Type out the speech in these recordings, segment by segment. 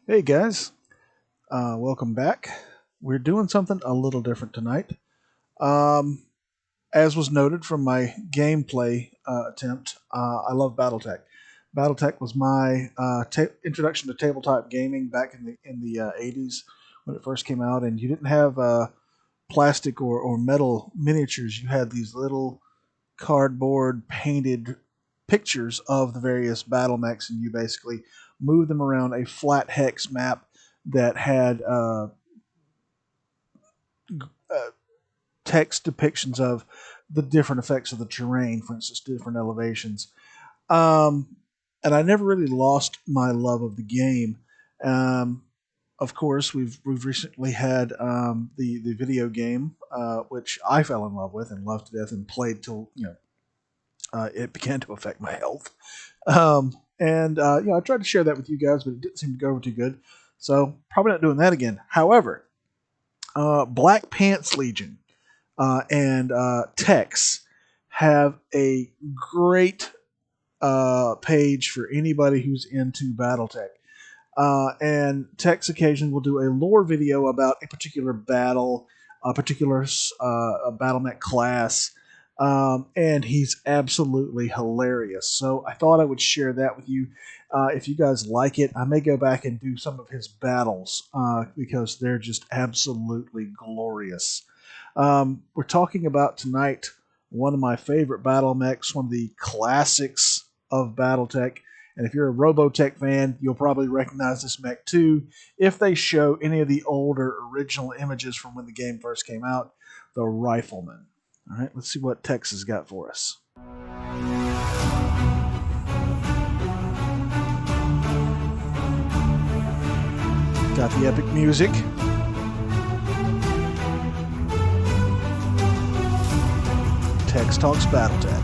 Hey guys, welcome back. We're doing something a little different tonight. Um, as was noted from my gameplay attempt, I love BattleTech. BattleTech was my introduction to tabletop gaming back in the 80s when it first came out, and you didn't have plastic or metal miniatures. You had these little cardboard painted pictures of the various battle mechs, and you basically move them around a flat hex map that had uh, text depictions of the different effects of the terrain, for instance, different elevations. Um, and I never really lost my love of the game. Um, of course, we've recently had the video game, which I fell in love with and loved to death and played till it began to affect my health. I tried to share that with you guys, but it didn't seem to go over too good. So probably not doing that again. However, BlackPantsLegion and Tex have a great page for anybody who's into BattleTech. And Tex occasionally will do a lore video about a particular battle, a particular Battlemech class, and he's absolutely hilarious. So I thought I would share that with you. If you guys like it, I may go back and do some of his battles because they're just absolutely glorious. We're talking about tonight one of my favorite battle mechs, one of the classics of BattleTech. And if you're a Robotech fan, you'll probably recognize this mech too if they show any of the older original images from when the game first came out, the Rifleman. All right, let's see what Tex has got for us. Got the epic music. Tex Talks Battletech.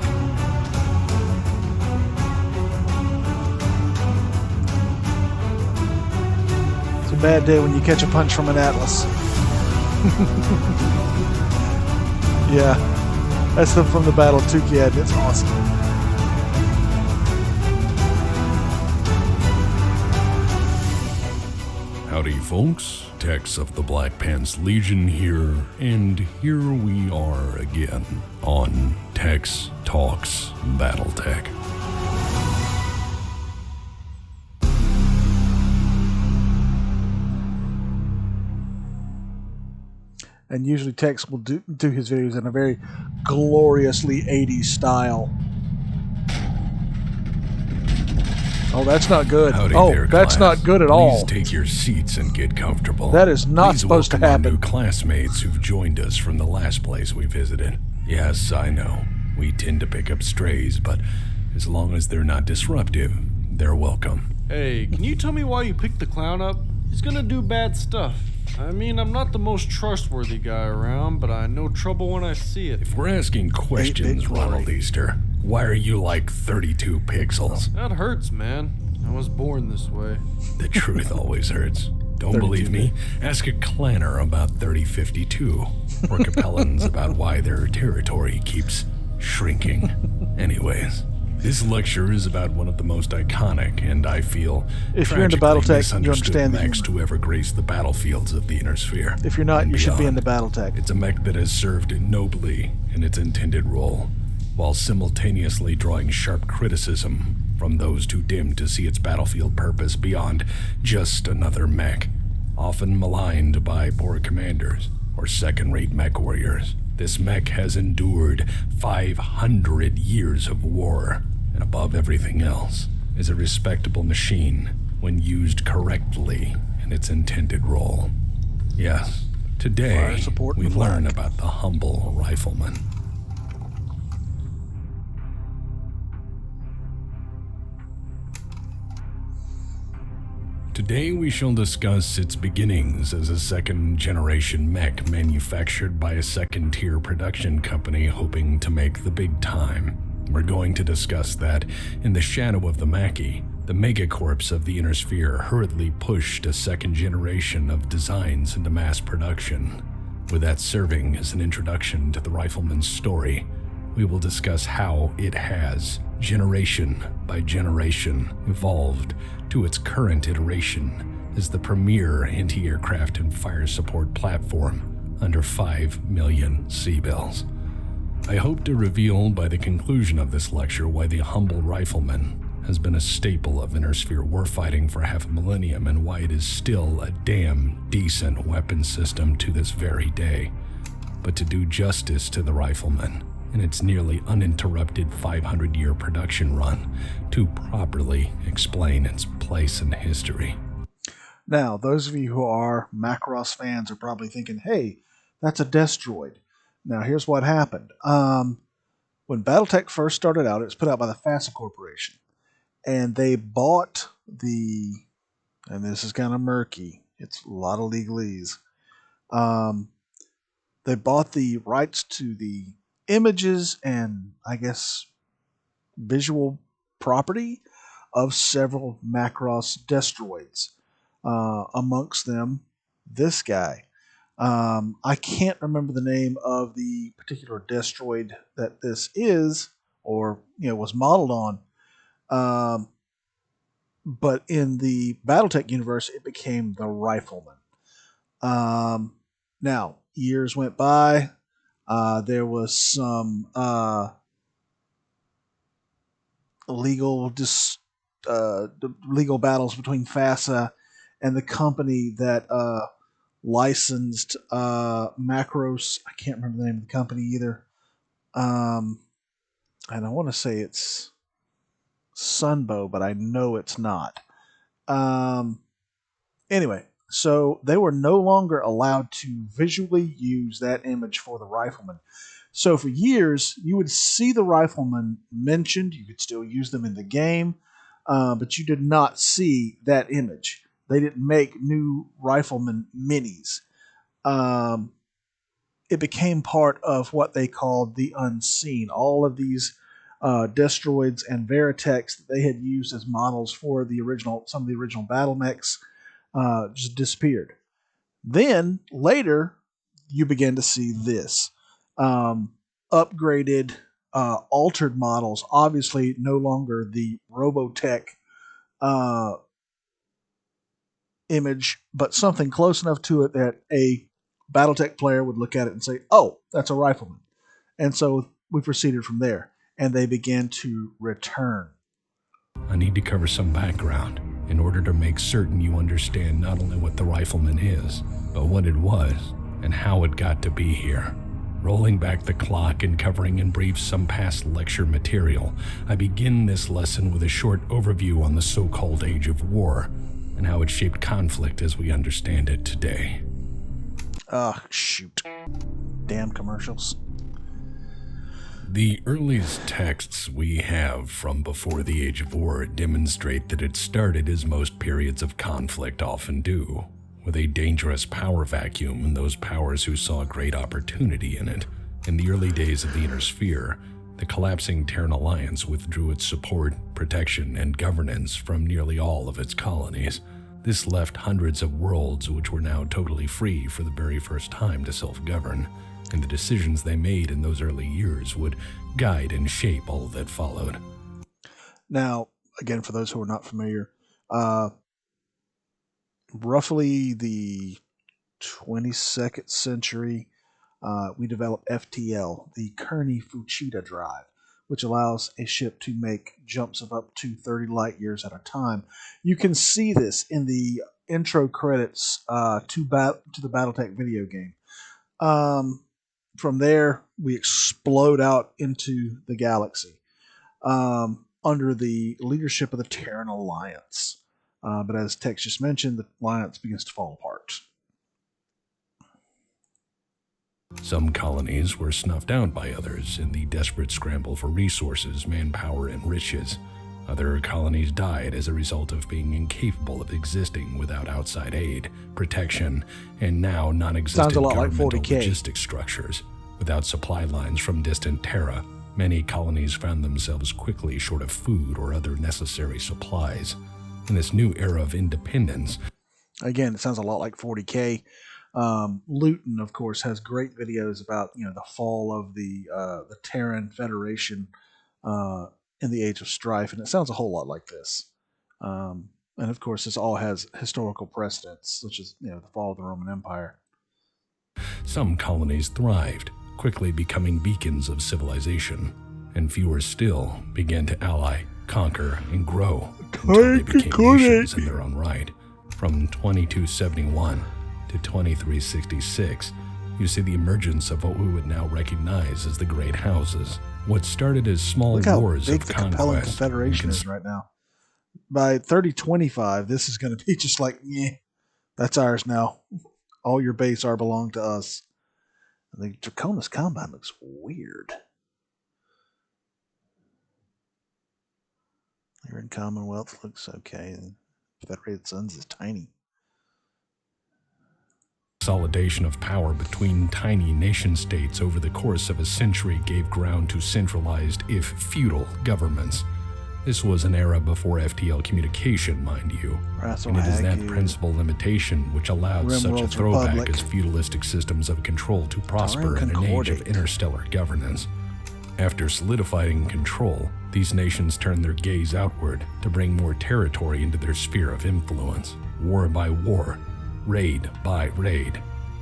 It's a bad day when you catch a punch from an Atlas. Yeah, that's from the Battle Tukey. It's awesome. Howdy folks, Tex of the BlackPantsLegion here, and here we are again on Tex Talks Battletech. And usually Tex will do his videos in a very gloriously 80s style. Oh, that's not good. Howdy oh, there, that's class. not good at all. Please take your seats and get comfortable. That is not Please supposed to welcome happen. Our new classmates who've joined us from the last place we visited. Yes, I know. We tend to pick up strays, but as long as they're not disruptive, they're welcome. Hey, can you tell me why you picked the clown up? He's gonna do bad stuff. I mean, I'm not the most trustworthy guy around, but I know trouble when I see it. If we're asking questions, Ronald Easter, why are you like 32 pixels? That hurts, man. I was born this way. The truth always hurts. Don't believe me? Ask a clanner about 3052, or Capellans about why their territory keeps shrinking. Anyways, this lecture is about one of the most iconic, and I feel if you're into BattleTech, you misunderstood understand mechs to ever grace the battlefields of the Inner Sphere. If you're not, you should be beyond. into BattleTech. It's a mech that has served nobly in its intended role, while simultaneously drawing sharp criticism from those too dim to see its battlefield purpose beyond just another mech, often maligned by poor commanders or second-rate MechWarriors. This mech has endured 500 years of war, and above everything else, is a respectable machine when used correctly in its intended role. Yes, today we learn about the humble Rifleman. Today we shall discuss its beginnings as a second-generation mech manufactured by a second-tier production company hoping to make the big time. We're going to discuss that, in the shadow of the Mackie, the megacorps of the Inner Sphere hurriedly pushed a second generation of designs into mass production. With that serving as an introduction to the Rifleman's story, we will discuss how it has, generation by generation, evolved to its current iteration as the premier anti-aircraft and fire support platform under 5 million C-bills. I hope to reveal by the conclusion of this lecture why the humble Rifleman has been a staple of intersphere warfighting for half a millennium and why it is still a damn decent weapon system to this very day. But to do justice to the Rifleman in its nearly uninterrupted 500-year production run, to properly explain its place in history. Now, those of you who are Macross fans are probably thinking, hey, that's a Destroid. Now, here's what happened. When Battletech first started out, it was put out by the FASA Corporation. And they bought the, and this is kind of murky, it's a lot of legalese. They bought the rights to the images and, I guess, visual property of several Macross Destroids. Amongst them, this guy. I can't remember the name of the particular Destroid that this is, or was modeled on. But in the Battletech universe, it became the Rifleman. Now, years went by. There was some legal battles between FASA and the company that licensed Macross. I can't remember the name of the company either. And I want to say it's Sunbow, but I know it's not. Anyway, so they were no longer allowed to visually use that image for the Rifleman. So for years, you would see the Rifleman mentioned. You could still use them in the game, but you did not see that image. They didn't make new Rifleman minis. It became part of what they called the unseen. All of these Destroids and Veritechs that they had used as models for some of the original Battlemechs just disappeared. Then later, you began to see this. Upgraded, altered models. Obviously, no longer the Robotech image, but something close enough to it that a Battletech player would look at it and say, oh, that's a Rifleman. And so we proceeded from there, and they began to return. I need to cover some background in order to make certain you understand not only what the Rifleman is, but what it was and how it got to be here. Rolling back the clock and covering in brief some past lecture material, I begin this lesson with a short overview on the so-called Age of War and how it shaped conflict as we understand it today. Shoot. Damn commercials. The earliest texts we have from before the Age of War demonstrate that it started as most periods of conflict often do, with a dangerous power vacuum and those powers who saw great opportunity in it. In the early days of the Inner Sphere, the collapsing Terran Alliance withdrew its support, protection, and governance from nearly all of its colonies. This left hundreds of worlds which were now totally free for the very first time to self-govern, and the decisions they made in those early years would guide and shape all that followed. Now, again, for those who are not familiar, roughly the 22nd century, we developed FTL, the Kearney-Fuchida drive, which allows a ship to make jumps of up to 30 light years at a time. You can see this in the intro credits to the Battletech video game. From there, we explode out into the galaxy under the leadership of the Terran Alliance. But as Tex just mentioned, the alliance begins to fall apart. Some colonies were snuffed out by others in the desperate scramble for resources, manpower, and riches. Other colonies died as a result of being incapable of existing without outside aid, protection, and now non-existent governmental logistic structures. Without supply lines from distant Terra, many colonies found themselves quickly short of food or other necessary supplies. In this new era of independence, again, it sounds a lot like 40K. Luton, of course, has great videos about the fall of the Terran Federation in the Age of Strife, and it sounds a whole lot like this. And of course, this all has historical precedents, such as the fall of the Roman Empire. Some colonies thrived, quickly becoming beacons of civilization, and fewer still began to ally, conquer, and grow until they became nations in their own right. From 2271 to 2366, you see the emergence of what we would now recognize as the Great Houses. What started as small wars of conquest. Look how big the Capellan Confederation is right now. By 3025, this is going to be just like, that's ours now. All your base are belong to us. The Draconis Combine looks weird. Here in Commonwealth looks okay. Federated Suns is tiny. Consolidation of power between tiny nation-states over the course of a century gave ground to centralized, if feudal, governments. This was an era before FTL communication, mind you, and it is that principal limitation which allowed such a throwback as feudalistic systems of control to prosper in an age of interstellar governance. After solidifying control, these nations turned their gaze outward to bring more territory into their sphere of influence, war by war, raid by raid,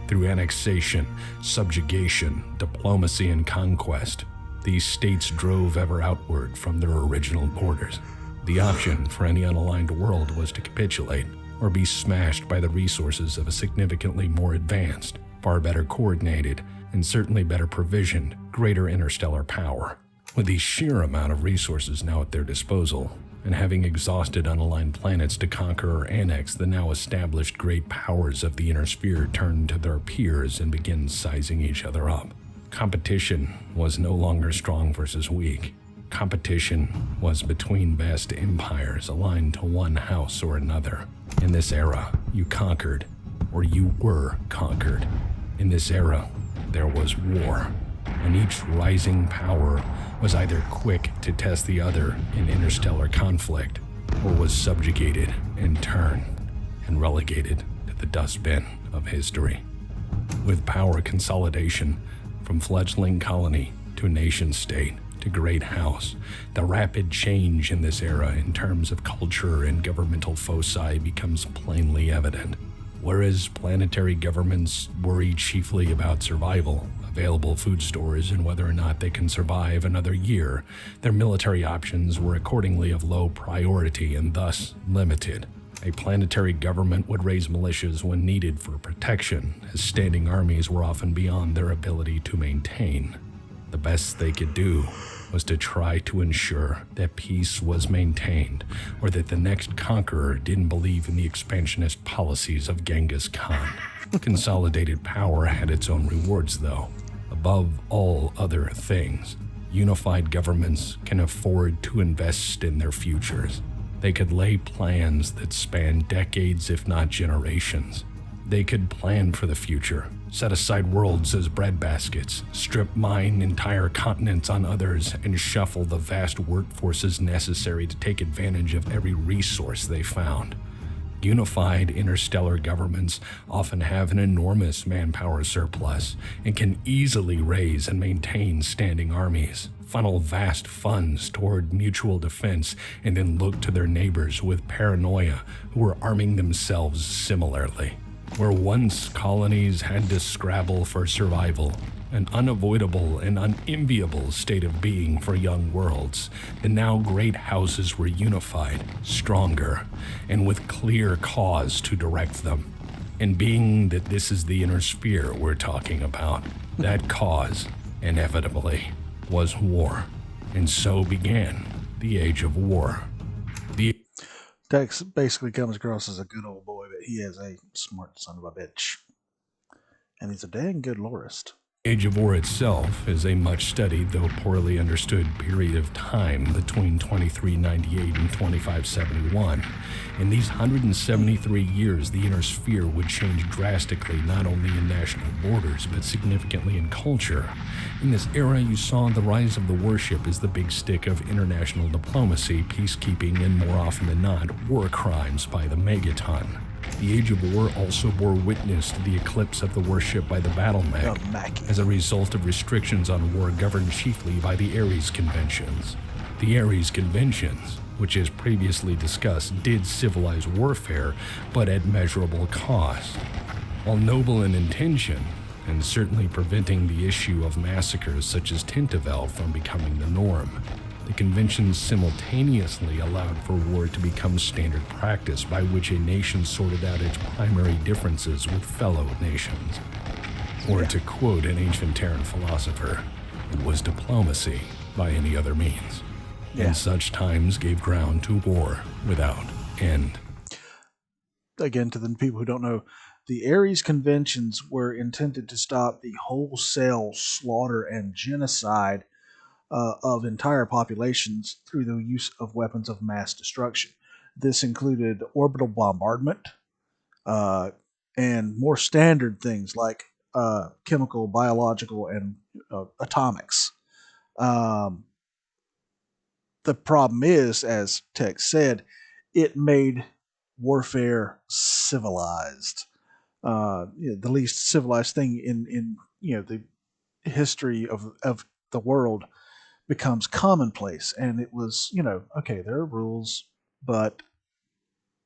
through annexation, subjugation, diplomacy, and conquest. These states drove ever outward from their original borders. The option for any unaligned world was to capitulate or be smashed by the resources of a significantly more advanced, far better coordinated, and certainly better provisioned, greater interstellar power. With the sheer amount of resources now at their disposal, and having exhausted unaligned planets to conquer or annex, the now established great powers of the inner sphere turned to their peers and began sizing each other up. Competition was no longer strong versus weak. Competition was between vast empires aligned to one house or another. In this era, you conquered, or you were conquered. In this era, there was war, and each rising power was either quick to test the other in interstellar conflict, or was subjugated in turn and relegated to the dustbin of history. With power consolidation, from fledgling colony to nation-state to great house, the rapid change in this era in terms of culture and governmental foci becomes plainly evident. Whereas planetary governments worry chiefly about survival, available food stores, and whether or not they can survive another year, their military options were accordingly of low priority and thus limited. A planetary government would raise militias when needed for protection, as standing armies were often beyond their ability to maintain. The best they could do was to try to ensure that peace was maintained, or that the next conqueror didn't believe in the expansionist policies of Genghis Khan. Consolidated power had its own rewards, though. Above all other things, unified governments can afford to invest in their futures. They could lay plans that span decades, if not generations. They could plan for the future, set aside worlds as breadbaskets, strip mine entire continents on others, and shuffle the vast workforces necessary to take advantage of every resource they found. Unified interstellar governments often have an enormous manpower surplus and can easily raise and maintain standing armies, funnel vast funds toward mutual defense, and then look to their neighbors with paranoia who are arming themselves similarly. Where once colonies had to scrabble for survival, an unavoidable and unenviable state of being for young worlds, the now great houses were unified, stronger, and with clear cause to direct them. And being that this is the inner sphere we're talking about, that cause, inevitably, was war. And so began the Age of War. Tex basically comes across as a good old boy, but he is a smart son of a bitch. And he's a dang good lorist. Age of War itself is a much-studied, though poorly understood, period of time between 2398 and 2571. In these 173 years, the inner sphere would change drastically, not only in national borders, but significantly in culture. In this era, you saw the rise of the warship as the big stick of international diplomacy, peacekeeping, and more often than not, war crimes by the megaton. The Age of War also bore witness to the eclipse of the warship by the Battlemech, as a result of restrictions on war governed chiefly by the Ares Conventions. The Ares Conventions which as previously discussed did civilize warfare, but at measurable cost. While noble in intention, and certainly preventing the issue of massacres such as Tintavel from becoming the norm, the conventions simultaneously allowed for war to become standard practice by which a nation sorted out its primary differences with fellow nations. Or to quote an ancient Terran philosopher, it was diplomacy by any other means. And such times gave ground to war without end. Again, to the people who don't know, the Ares Conventions were intended to stop the wholesale slaughter and genocide of entire populations through the use of weapons of mass destruction. This included orbital bombardment and more standard things like chemical, biological, and atomics. The problem is, as Tex said, it made warfare civilized. The least civilized thing in the history of the world becomes commonplace, and it was okay, there are rules, but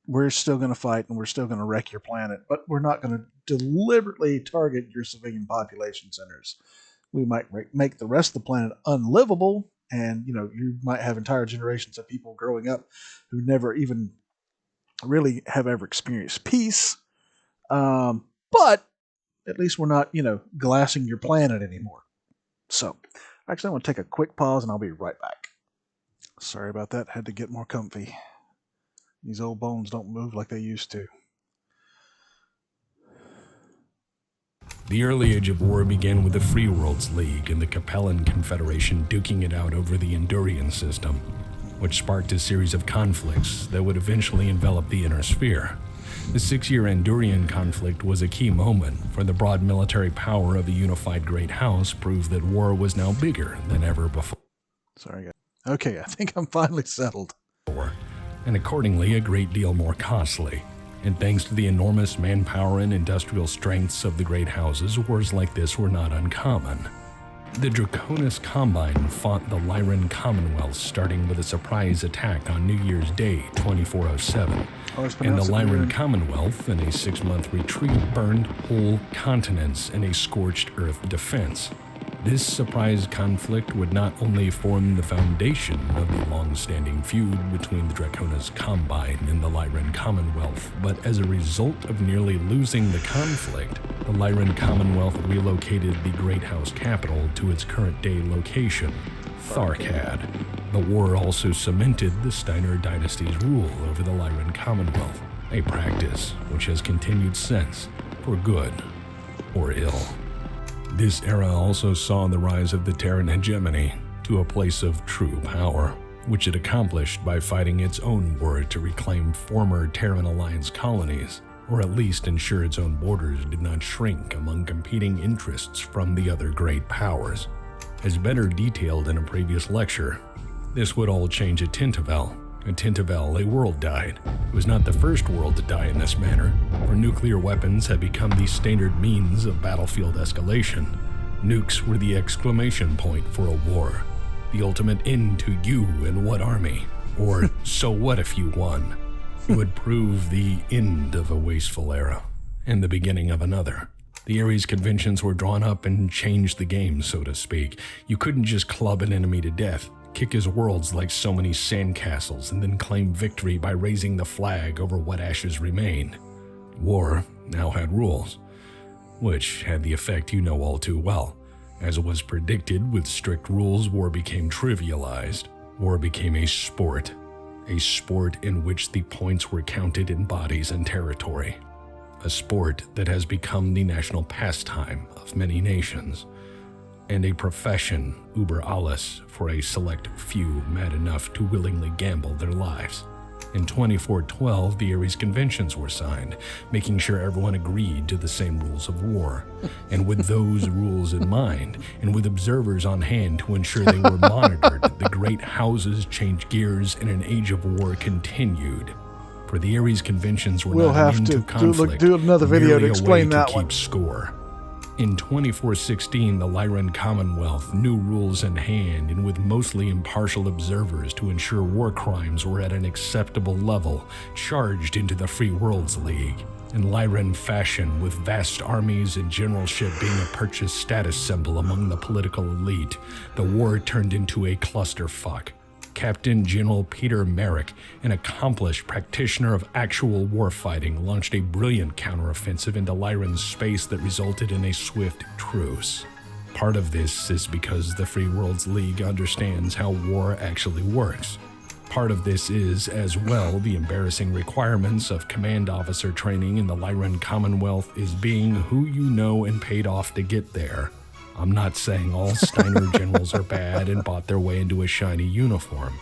we're still going to fight and we're still going to wreck your planet, but we're not going to deliberately target your civilian population centers. We might make the rest of the planet unlivable, and you might have entire generations of people growing up who never even really have ever experienced peace. But at least we're not, glassing your planet anymore. So, actually, I want to take a quick pause and I'll be right back. Sorry about that. Had to get more comfy. These old bones don't move like they used to. The early age of war began with the Free Worlds League and the Capellan Confederation duking it out over the Endurian system, which sparked a series of conflicts that would eventually envelop the Inner Sphere. The 6-year Endurian conflict was a key moment, for the broad military power of the unified Great House proved that war was now bigger than ever before. Sorry, guys. Okay, I think I'm finally settled. And accordingly a great deal more costly. And thanks to the enormous manpower and industrial strengths of the Great Houses, wars like this were not uncommon. The Draconis Combine fought the Lyran Commonwealth, starting with a surprise attack on New Year's Day, 2407. And the Lyran Commonwealth, in a 6-month retreat, burned whole continents in a scorched earth defense. This surprise conflict would not only form the foundation of the long-standing feud between the Draconis Combine and the Lyran Commonwealth, but as a result of nearly losing the conflict, the Lyran Commonwealth relocated the Great House capital to its current-day location, Tharkad. The war also cemented the Steiner dynasty's rule over the Lyran Commonwealth, a practice which has continued since, for good or ill. This era also saw the rise of the Terran hegemony to a place of true power, which it accomplished by fighting its own war to reclaim former Terran Alliance colonies, or at least ensure its own borders did not shrink among competing interests from the other great powers. As better detailed in a previous lecture, this would all change at Tintavel. At Tintavel, a world died. It was not the first world to die in this manner, for nuclear weapons had become the standard means of battlefield escalation. Nukes were the exclamation point for a war, the ultimate end to you and what army, or so what if you won. It would prove the end of a wasteful era, and the beginning of another. The Ares Conventions were drawn up and changed the game, so to speak. You couldn't just club an enemy to death, kick his worlds like so many sandcastles, and then claim victory by raising the flag over what ashes remained. War now had rules, which had the effect you know all too well. As was predicted, with strict rules, war became trivialized. War became a sport in which the points were counted in bodies and territory. A sport that has become the national pastime of many nations, and a profession uber alles for a select few mad enough to willingly gamble their lives. In 2412, the Ares Conventions were signed, making sure everyone agreed to the same rules of war. And with those rules in mind, and with observers on hand to ensure they were monitored, the great houses changed gears and an age of war continued. For the Ares Conventions were not an end to conflict, do another video to explain that one. Keep score. In 2416, the Lyran Commonwealth, new rules in hand and with mostly impartial observers to ensure war crimes were at an acceptable level, charged into the Free Worlds League. In Lyran fashion, with vast armies and generalship being a purchased status symbol among the political elite, the war turned into a clusterfuck. Captain General Peter Merrick, an accomplished practitioner of actual warfighting, launched a brilliant counteroffensive into Lyran's space that resulted in a swift truce. Part of this is because the Free Worlds League understands how war actually works. Part of this is, as well, the embarrassing requirements of command officer training in the Lyran Commonwealth is being who you know and paid off to get there. I'm not saying all Steiner generals are bad and bought their way into a shiny uniform,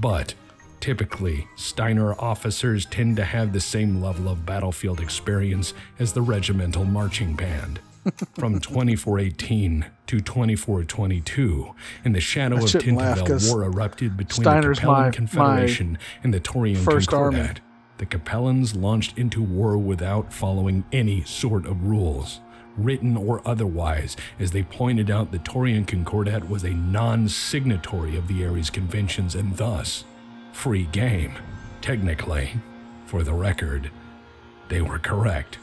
but typically, Steiner officers tend to have the same level of battlefield experience as the regimental marching band. From 2418 to 2422, in the shadow of Tinterville, war erupted between Steiner's the Capellan Confederation and the Taurian Concordat. The Capellans launched into war without following any sort of rules, written or otherwise. As they pointed out, the Taurian Concordat was a non-signatory of the Ares Conventions and thus free game. Technically, for the record, they were correct.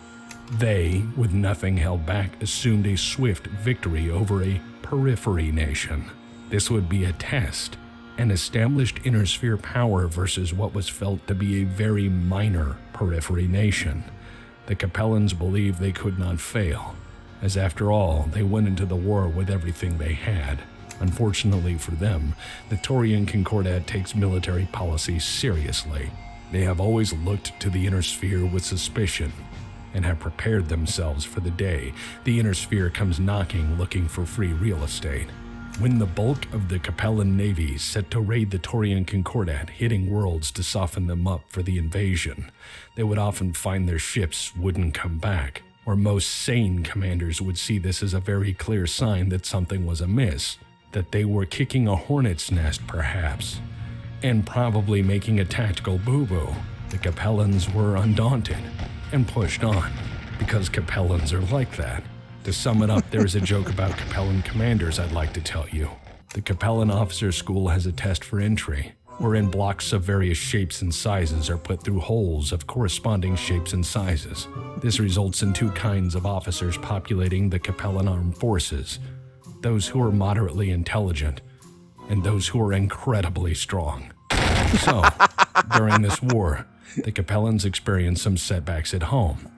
They, with nothing held back, assumed a swift victory over a periphery nation. This would be a test, an established inner sphere power versus what was felt to be a very minor periphery nation. The Capellans believed they could not fail, as after all, they went into the war with everything they had. Unfortunately for them, the Taurian Concordat takes military policy seriously. They have always looked to the inner sphere with suspicion, and have prepared themselves for the day the inner sphere comes knocking looking for free real estate. When the bulk of the Capellan navy set to raid the Taurian Concordat, hitting worlds to soften them up for the invasion, they would often find their ships wouldn't come back, or most sane commanders would see this as a very clear sign that something was amiss, that they were kicking a hornet's nest perhaps, and probably making a tactical boo-boo. The Capellans were undaunted and pushed on, because Capellans are like that. To sum it up, there is a joke about Capellan commanders I'd like to tell you. The Capellan Officers School has a test for entry, wherein blocks of various shapes and sizes are put through holes of corresponding shapes and sizes. This results in two kinds of officers populating the Capellan Armed Forces: those who are moderately intelligent and those who are incredibly strong. So, during this war, the Capellans experienced some setbacks at home.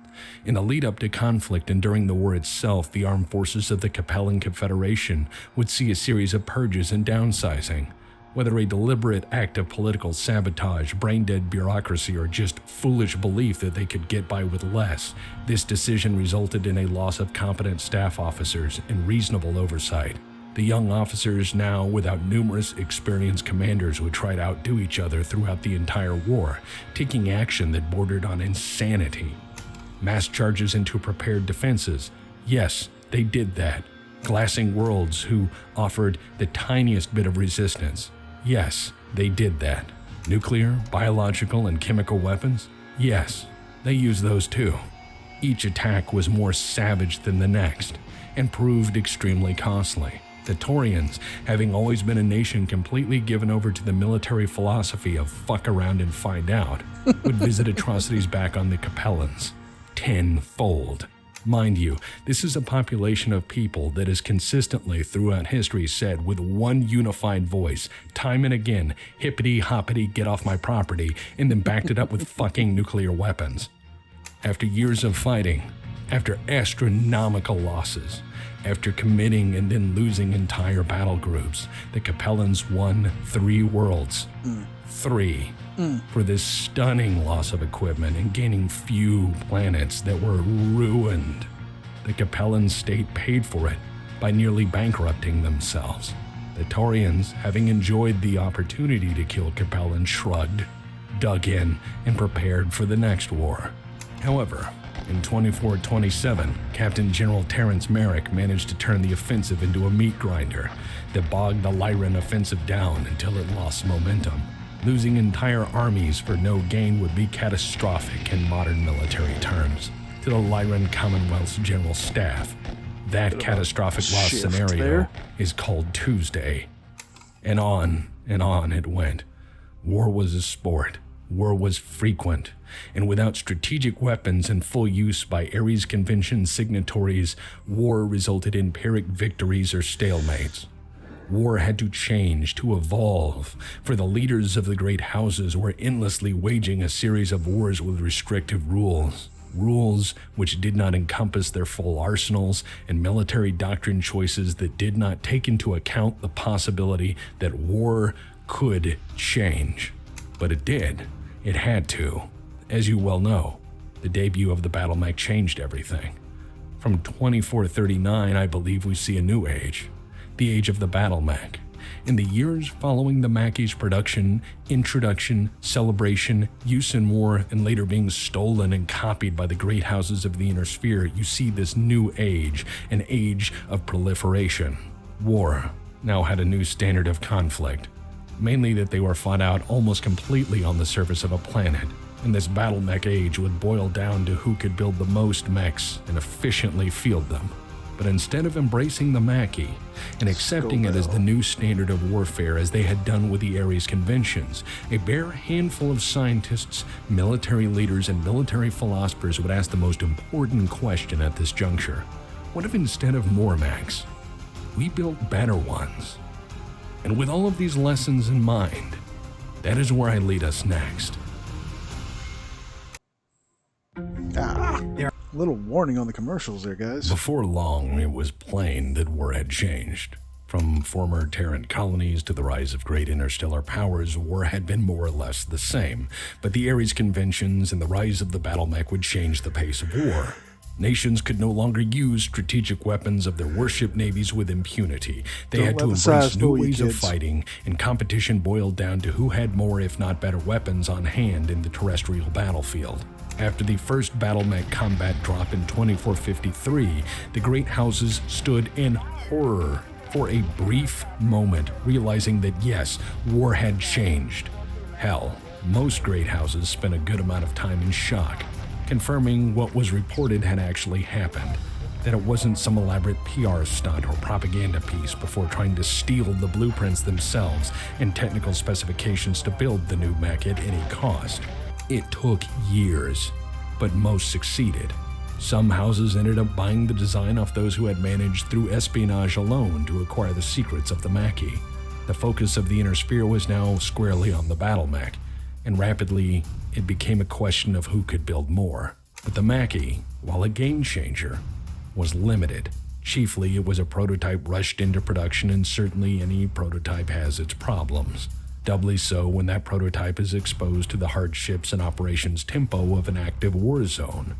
In the lead-up to conflict and during the war itself, the armed forces of the Capellan Confederation would see a series of purges and downsizing. Whether a deliberate act of political sabotage, brain-dead bureaucracy, or just foolish belief that they could get by with less, this decision resulted in a loss of competent staff officers and reasonable oversight. The young officers, now without numerous experienced commanders, would try to outdo each other throughout the entire war, taking action that bordered on insanity. Mass charges into prepared defenses. Yes, they did that. Glassing worlds who offered the tiniest bit of resistance. Yes, they did that. Nuclear, biological, and chemical weapons? Yes, they used those too. Each attack was more savage than the next, and proved extremely costly. The Taurians, having always been a nation completely given over to the military philosophy of fuck around and find out, would visit atrocities back on the Capellans. Tenfold. Mind you, this is a population of people that has consistently throughout history said with one unified voice, time and again, hippity-hoppity, get off my property, and then backed it up with fucking nuclear weapons. After years of fighting, after astronomical losses, after committing and then losing entire battle groups, the Capellans won 3 worlds. 3. For this stunning loss of equipment and gaining few planets that were ruined. The Capellan state paid for it by nearly bankrupting themselves. The Taurians, having enjoyed the opportunity to kill Capellan, shrugged, dug in, and prepared for the next war. However, in 2427, Captain General Terrence Merrick managed to turn the offensive into a meat grinder that bogged the Lyran offensive down until it lost momentum. Losing entire armies for no gain would be catastrophic in modern military terms. To the Lyran Commonwealth's general staff, That catastrophic loss scenario there is called Tuesday. And on it went. War was a sport. War was frequent. And without strategic weapons in full use by Ares Convention signatories, war resulted in Pyrrhic victories or stalemates. War had to change, to evolve, for the leaders of the great houses were endlessly waging a series of wars with restrictive rules. Rules which did not encompass their full arsenals and military doctrine choices that did not take into account the possibility that war could change. But it did. It had to. As you well know, the debut of the Battlemech changed everything. From 2439, I believe we see a new age, the age of the Battlemech. In the years following the Mackey's production, introduction, celebration, use in war, and later being stolen and copied by the great houses of the Inner Sphere, you see this new age, an age of proliferation. War now had a new standard of conflict, mainly that they were fought out almost completely on the surface of a planet, and this Battlemech age would boil down to who could build the most mechs and efficiently field them. But instead of embracing the Mackey and accepting it as the new standard of warfare as they had done with the Ares conventions, a bare handful of scientists, military leaders, and military philosophers would ask the most important question at this juncture. What if instead of more mechs, we built better ones? And with all of these lessons in mind, that is where I lead us next. Yeah. Little warning on the commercials there, guys. Before long, it was plain that war had changed. From former Terran colonies to the rise of great interstellar powers, war had been more or less the same. But the Ares conventions and the rise of the Battlemech would change the pace of war. Nations could no longer use strategic weapons of their warship navies with impunity. They had to embrace new ways of fighting, and competition boiled down to who had more, if not better, weapons on hand in the terrestrial battlefield. After the first Battlemech combat drop in 2453, the great houses stood in horror for a brief moment, realizing that yes, war had changed. Hell, most great houses spent a good amount of time in shock, confirming what was reported had actually happened, that it wasn't some elaborate PR stunt or propaganda piece before trying to steal the blueprints themselves and technical specifications to build the new mech at any cost. It took years, but most succeeded. Some houses ended up buying the design off those who had managed through espionage alone to acquire the secrets of the Mackey. The focus of the Inner Sphere was now squarely on the Battlemech, and rapidly it became a question of who could build more. But the Mackey, while a game changer, was limited. Chiefly, it was a prototype rushed into production, and certainly any prototype has its problems. Doubly so when that prototype is exposed to the hardships and operations tempo of an active war zone.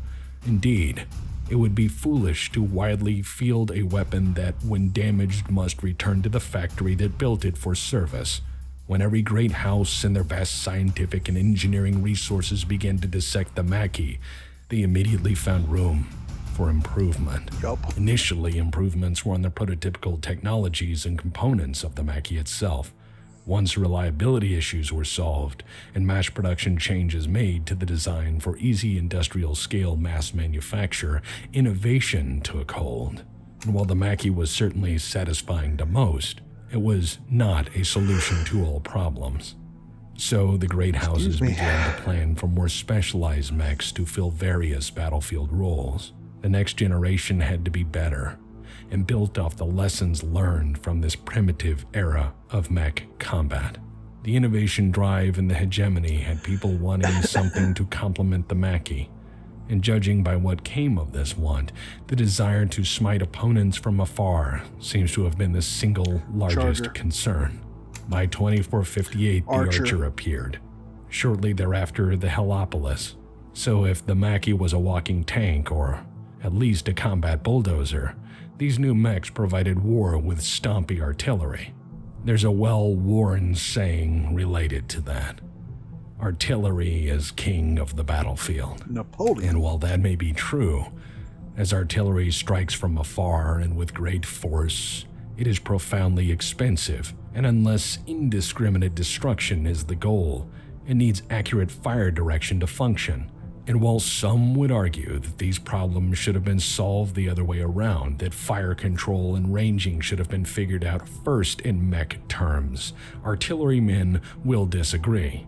Indeed, it would be foolish to widely field a weapon that, when damaged, must return to the factory that built it for service. When every great house and their vast scientific and engineering resources began to dissect the Mackey, they immediately found room for improvement. Initially, improvements were on the prototypical technologies and components of the Mackey itself. Once reliability issues were solved and mass production changes made to the design for easy industrial scale mass manufacture, innovation took hold. And while the Mackey was certainly satisfying to most, it was not a solution to all problems. So the great houses began to plan for more specialized mechs to fill various battlefield roles. The next generation had to be better, and built off the lessons learned from this primitive era of mech combat. The innovation drive and the hegemony had people wanting something to complement the Mackey, and judging by what came of this want, the desire to smite opponents from afar seems to have been the single largest concern. By 2458, the Archer appeared. Shortly thereafter, the Helopolis. So if the Mackey was a walking tank, or at least a combat bulldozer, these new mechs provided war with stompy artillery. There's a well-worn saying related to that. Artillery is king of the battlefield. Napoleon. And while that may be true, as artillery strikes from afar and with great force, it is profoundly expensive, and unless indiscriminate destruction is the goal, it needs accurate fire direction to function. And while some would argue that these problems should have been solved the other way around, that fire control and ranging should have been figured out first in mech terms, artillerymen will disagree.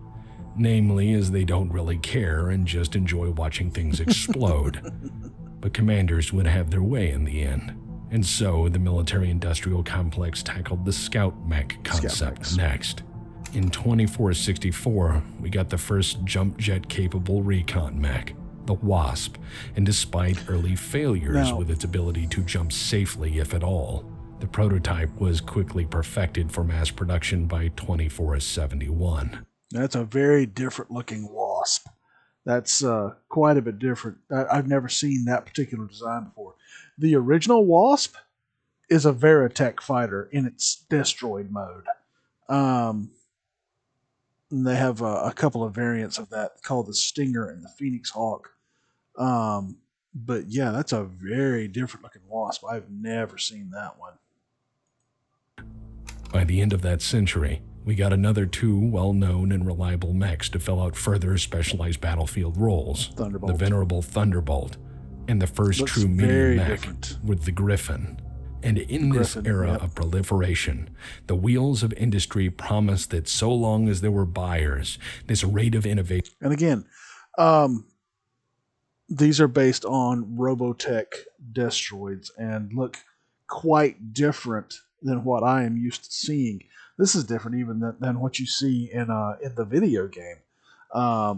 Namely, as they don't really care and just enjoy watching things explode. But commanders would have their way in the end. And so the military-industrial complex tackled the scout mech concept next. In 2464, we got the first jump jet-capable recon mech, the Wasp, and despite early failures with its ability to jump safely, if at all, the prototype was quickly perfected for mass production by 2471. That's a very different-looking Wasp. That's quite a bit different. I've never seen that particular design before. The original Wasp is a Veritech fighter in its destroyed mode. They have a couple of variants of that called the Stinger and the Phoenix Hawk. But yeah, that's a very different looking Wasp. I've never seen that one. By the end of that century, we got another two well-known and reliable mechs to fill out further specialized battlefield roles. Thunderbolt. The venerable Thunderbolt, and the first Looks true medium mech different. with the Griffin. And in this era of proliferation, the wheels of industry promised that so long as there were buyers, this rate of innovation... And again, these are based on Robotech Destroids and look quite different than what I am used to seeing. This is different even than what you see in the video game. I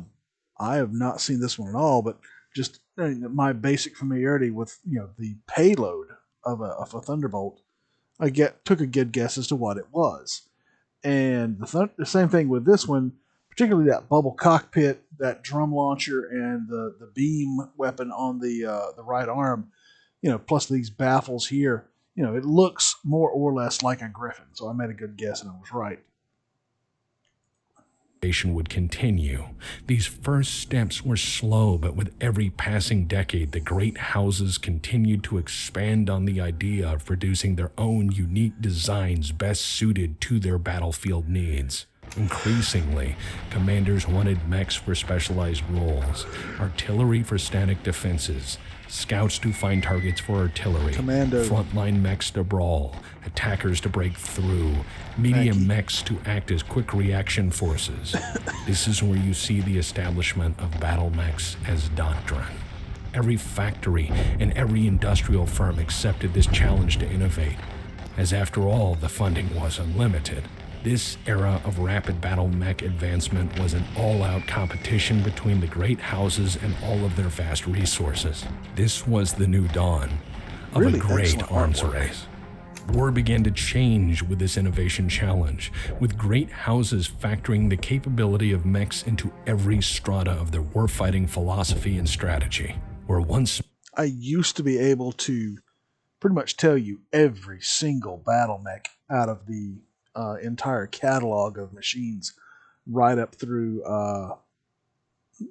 have not seen this one at all, but just my basic familiarity with the payload of a Thunderbolt, I took a good guess as to what it was. And the same thing with this one, particularly that bubble cockpit, that drum launcher, and the beam weapon on the right arm, plus these baffles here. It looks more or less like a Griffin, so I made a good guess and I was right. Would continue. These first steps were slow, but with every passing decade, the great houses continued to expand on the idea of producing their own unique designs best suited to their battlefield needs. Increasingly, commanders wanted mechs for specialized roles, artillery for static defenses, scouts to find targets for artillery, frontline mechs to brawl, attackers to break through, medium mechs to act as quick reaction forces. This is where you see the establishment of Battlemechs as doctrine. Every factory and every industrial firm accepted this challenge to innovate, as after all, the funding was unlimited. This era of rapid battle mech advancement was an all-out competition between the great houses and all of their vast resources. This was the new dawn of a great arms race. War began to change with this innovation challenge, with great houses factoring the capability of mechs into every strata of their warfighting philosophy and strategy. Where once I used to be able to pretty much tell you every single battle mech out of the entire catalog of machines, right up through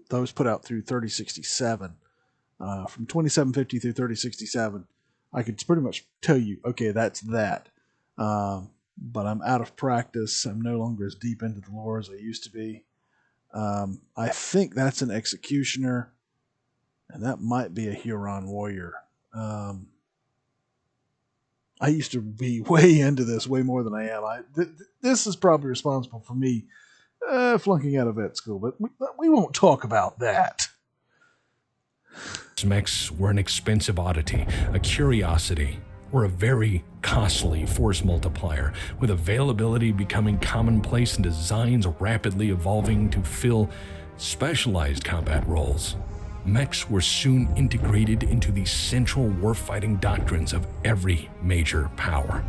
those put out through 3067. From 2750 through 3067, I could pretty much tell you, okay, that's that. But I'm out of practice. I'm no longer as deep into the lore as I used to be. I think that's an Executioner, and that might be a Huron Warrior. I used to be way into this, way more than I am. This is probably responsible for me flunking out of vet school, but we won't talk about that. Mechs were an expensive oddity, a curiosity, or a very costly force multiplier, with availability becoming commonplace and designs rapidly evolving to fill specialized combat roles. Mechs were soon integrated into the central warfighting doctrines of every major power.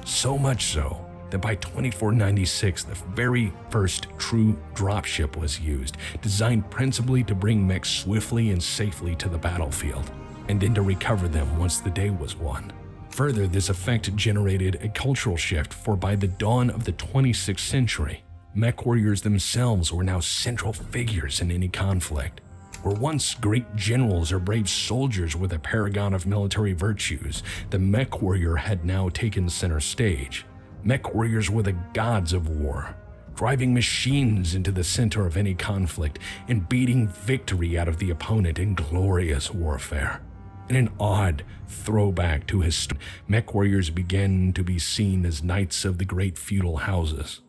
So much so that by 2496, the very first true dropship was used, designed principally to bring mechs swiftly and safely to the battlefield, and then to recover them once the day was won. Further, this effect generated a cultural shift, for by the dawn of the 26th century, MechWarriors themselves were now central figures in any conflict. Where once great generals or brave soldiers were the paragon of military virtues, the MechWarrior had now taken center stage. MechWarriors were the gods of war, driving machines into the center of any conflict and beating victory out of the opponent in glorious warfare. In an odd throwback to his MechWarriors began to be seen as knights of the great feudal houses.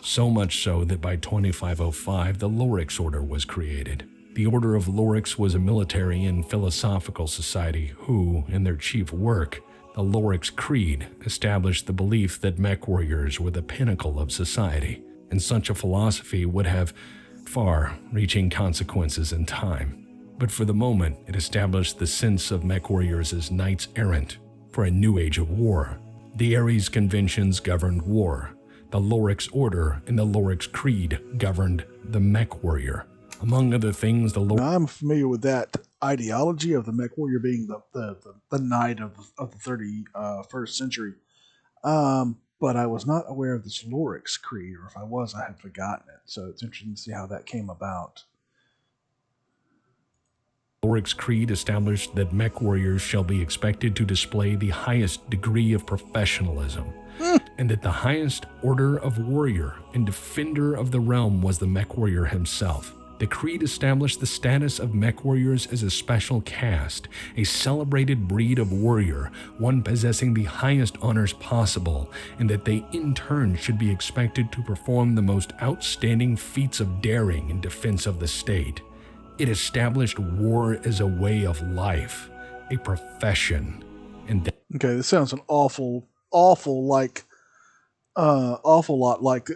So much so that by 2505, the Lorix Order was created. The Order of Lorix was a military and philosophical society who, in their chief work, the Lorix Creed, established the belief that MechWarriors were the pinnacle of society, and such a philosophy would have far-reaching consequences in time. But for the moment, it established the sense of MechWarriors as knights errant for a new age of war. The Ares Conventions governed war. The Lorix Order and the Lorix Creed governed the MechWarrior. Among other things, I'm familiar with that ideology of the MechWarrior being the knight of the 31st century. But I was not aware of this Lorix Creed, or if I was, I had forgotten it. So it's interesting to see how that came about. Lorix Creed established that MechWarriors shall be expected to display the highest degree of professionalism, and that the highest order of warrior and defender of the realm was the MechWarrior himself. The Creed established the status of MechWarriors as a special caste, a celebrated breed of warrior, one possessing the highest honors possible, and that they in turn should be expected to perform the most outstanding feats of daring in defense of the state. It established war as a way of life, a profession, and okay, this sounds an awful lot like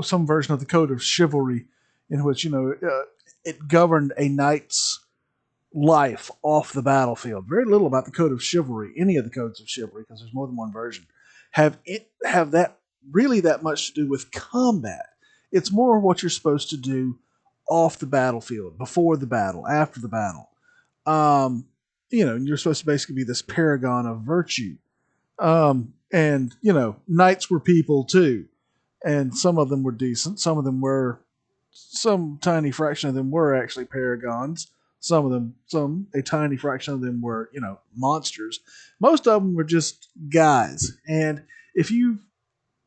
some version of the Code of Chivalry, in which it governed a knight's life off the battlefield. Very little about the Code of Chivalry, any of the codes of chivalry, because there's more than one version, have that really that much to do with combat. It's more what you're supposed to do off the battlefield, before the battle, after the battle. You're supposed to basically be this paragon of virtue. And knights were people too. And some of them were decent. Some tiny fraction of them were actually paragons. A tiny fraction of them were, monsters. Most of them were just guys. And if you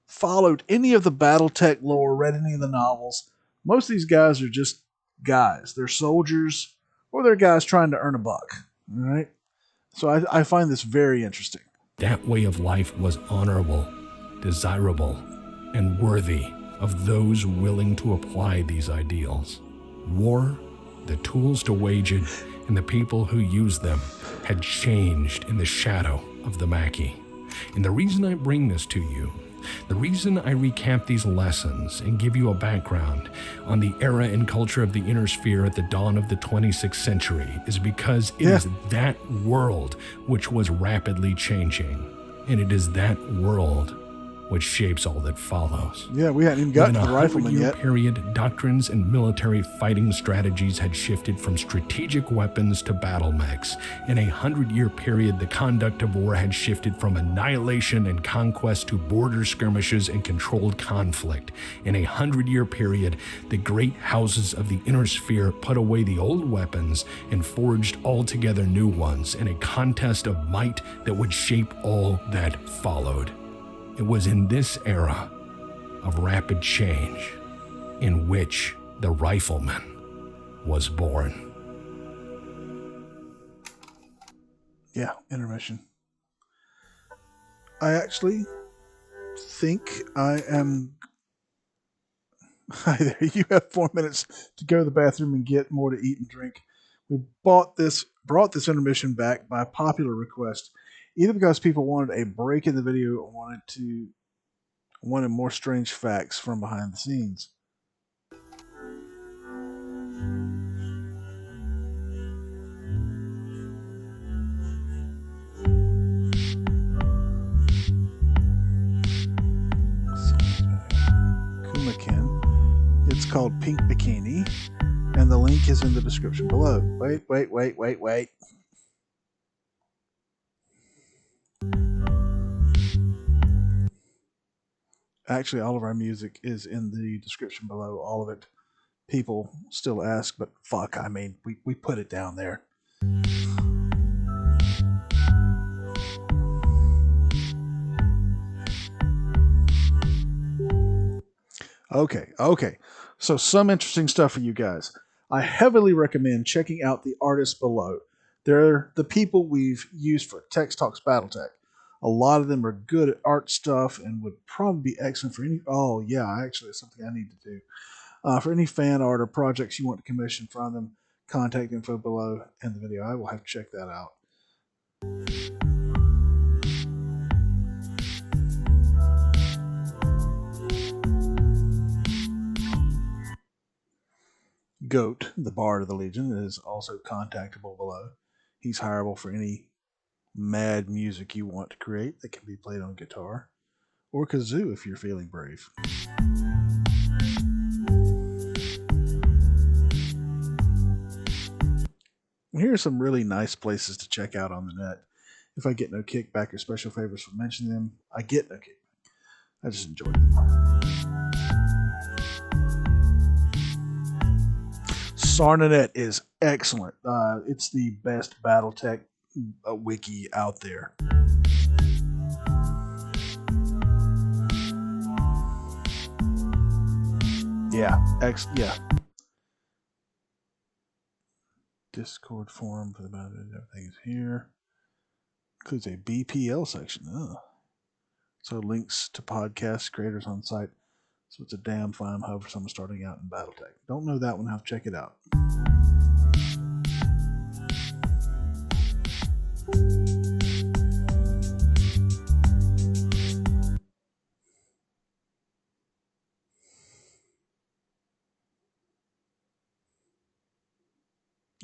followed any of the Battletech lore, read any of the novels, most of these guys are just guys. They're soldiers, or they're guys trying to earn a buck. All right? So I find this very interesting. that way of life was honorable, desirable, and worthy of those willing to apply these ideals. War, the tools to wage it, and the people who use them had changed in the shadow of the Maquis. And the reason I bring this to you, the reason I recap these lessons and give you a background on the era and culture of the Inner Sphere at the dawn of the 26th century is because it is that world which was rapidly changing. And it is that world which shapes all that follows. Yeah, we hadn't even gotten to the Rifleman yet. Period, doctrines and military fighting strategies had shifted from strategic weapons to battlemechs. In a 100-year period, the conduct of war had shifted from annihilation and conquest to border skirmishes and controlled conflict. In a 100-year period, the great houses of the Inner Sphere put away the old weapons and forged altogether new ones in a contest of might that would shape all that followed. It was in this era of rapid change in which the Rifleman was born. Yeah, Intermission. I actually think I am... Hi there, you have 4 minutes to go to the bathroom and get more to eat and drink. We brought this Intermission back by popular request, either because people wanted a break in the video or wanted more strange facts from behind the scenes. Kumakin. It's called Pink Bikini, and the link is in the description below. Wait. Actually, all of our music is in the description below. All of it. People still ask, but fuck, I mean, we put it down there. Okay. So some interesting stuff for you guys. I heavily recommend checking out the artists below. They're the people we've used for Tex Talks Battletech. A lot of them are good at art stuff and would probably be excellent for any. Oh yeah, actually, it's something I need to do. For any fan art or projects you want to commission from them, contact info below in the video. I will have to check that out. Goat, the Bard of the Legion, is also contactable below. He's hireable for any mad music you want to create that can be played on guitar or kazoo if you're feeling brave. Here are some really nice places to check out on the net. If I get no kickback or special favors for mentioning them, I get no kickback. I just enjoy it. Sarnanet is excellent. It's the best Battletech wiki out there. Yeah. Discord forum for the Battletech. Everything is here. Includes a BPL section. Oh. So links to podcast creators on site. So it's a damn fine hub for someone starting out in Battletech. Don't know that one, have to check it out.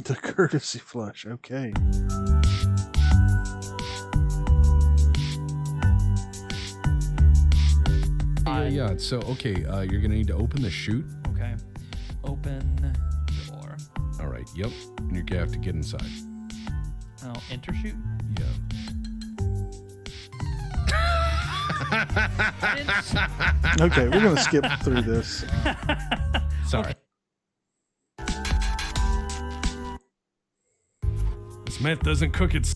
The courtesy flush, okay. Yeah. So, okay, you're gonna need to open the chute. Okay. Open door. All right. Yep. And you're gonna have to get inside. Oh, enter shoot? Yeah. Okay, we're gonna skip through this. Sorry. This meth doesn't cook its.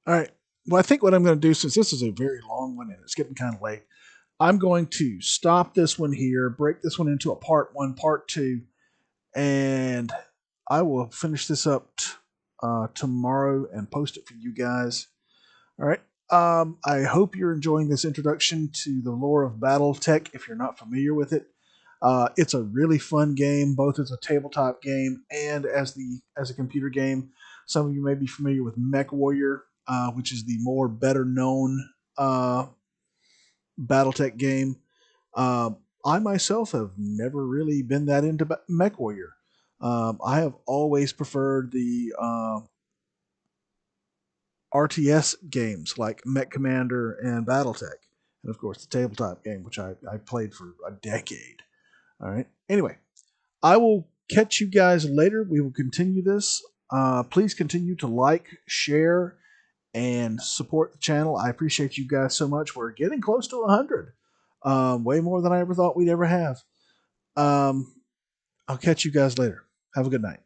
All right. Well, I think what I'm going to do, since this is a very long one and it's getting kind of late, I'm going to stop this one here, break this one into a part 1, part 2, and I will finish this up tomorrow and post it for you guys. All right. I hope you're enjoying this introduction to the lore of Battletech if you're not familiar with it. It's a really fun game, both as a tabletop game and as a computer game. Some of you may be familiar with MechWarrior, which is the better known Battletech game. I myself have never really been that into MechWarrior. I have always preferred the RTS games like Mech Commander and Battletech, and of course the tabletop game, which I played for a decade. All right. Anyway, I will catch you guys later. We will continue this. Please continue to like, share, and support the channel. I appreciate you guys so much. We're getting close to 100. Way more than I ever thought we'd ever have. I'll catch you guys later. Have a good night.